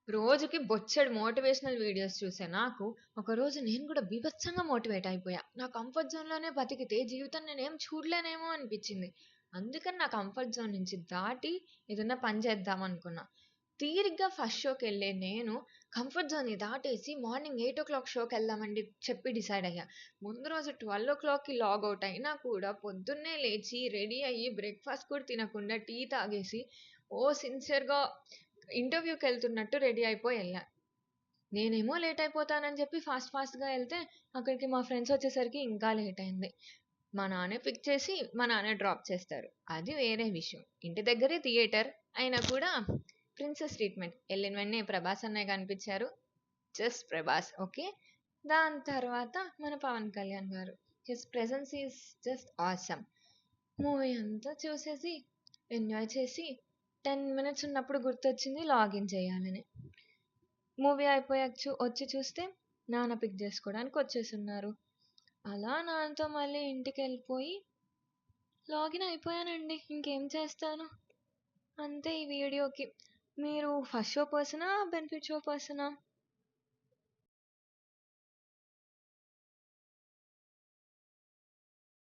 రోజుకి బొచ్చెడు motivational videos చూసే నాకు, ఒకరోజు నేను కూడా బీభత్సంగా మోటివేట్ అయిపోయా. నా కంఫర్ట్ జోన్‌లోనే బతికితే జీవితం నేనేం చూడలేనేమో అనిపిచ్చింది. అందుకని నా కంఫర్ట్ జోన్ నుంచి దాటి ఏదన్నా పని చేద్దామనుకున్నా. తీరిగ్గా ఫస్ట్ షోకెళ్ళే నేను కంఫర్ట్ జోన్‌ని దాటేసి మార్నింగ్ 8:00 షోకెళ్దామని చెప్పి డిసైడ్ అయ్యా. ముందు రోజు 12:00కి లాగౌట్ అయినా కూడా పొద్దున్నే లేచి రెడీ అయ్యి బ్రేక్‌ఫాస్ట్ కూడా తినకుండా టీ తాగేసి సిన్సియర్‌గా ఇంటర్వ్యూకెళ్తున్నట్టు రెడీ అయిపోయి ఎళ్ళా. నేనేమో లేట్ అయిపోతానని చెప్పి ఫాస్ట్‌గా ఎళ్తే, అక్కడికి మా ఫ్రెండ్స్ వచ్చేసరికి ఇంకా లేట్ అయింది. మా నాన్నే పిక్ చేసి, మా నాన్నే డ్రాప్ చేస్తారు. అది వేరే విషయం. ఇంటి దగ్గరే థియేటర్ అయినా కూడా ప్రిన్సెస్ ట్రీట్‌మెంట్. ఎళ్ళిన వెంటనే 'ప్రభాస్' అన్నయ్య కనిపిచ్చారు. Just 'Prabhas' okay. దాని తర్వాత మన 'పవన్ కళ్యాణ్' గారు. His presence is just awesome. Movie అంతా చూసేసి, ఎంజాయ్ చేసి 10 మినిట్స్ ఉన్నప్పుడు గుర్తొచ్చింది లాగిన్ చేయాలని. మూవీ అయిపోయాక వచ్చి చూస్తే నాన్న పిక్ చేసుకోవడానికి వచ్చేసున్నారు. అలా నాన్నతో మళ్ళీ ఇంటికెళ్ళిపోయి లాగిన్ అయిపోయానండి. ఇంకేం చేస్తాను? అంతే ఈ వీడియోకి. మీరు ఫస్ట్ షో పర్సనా? బెనిఫిట్ షో పర్సనా?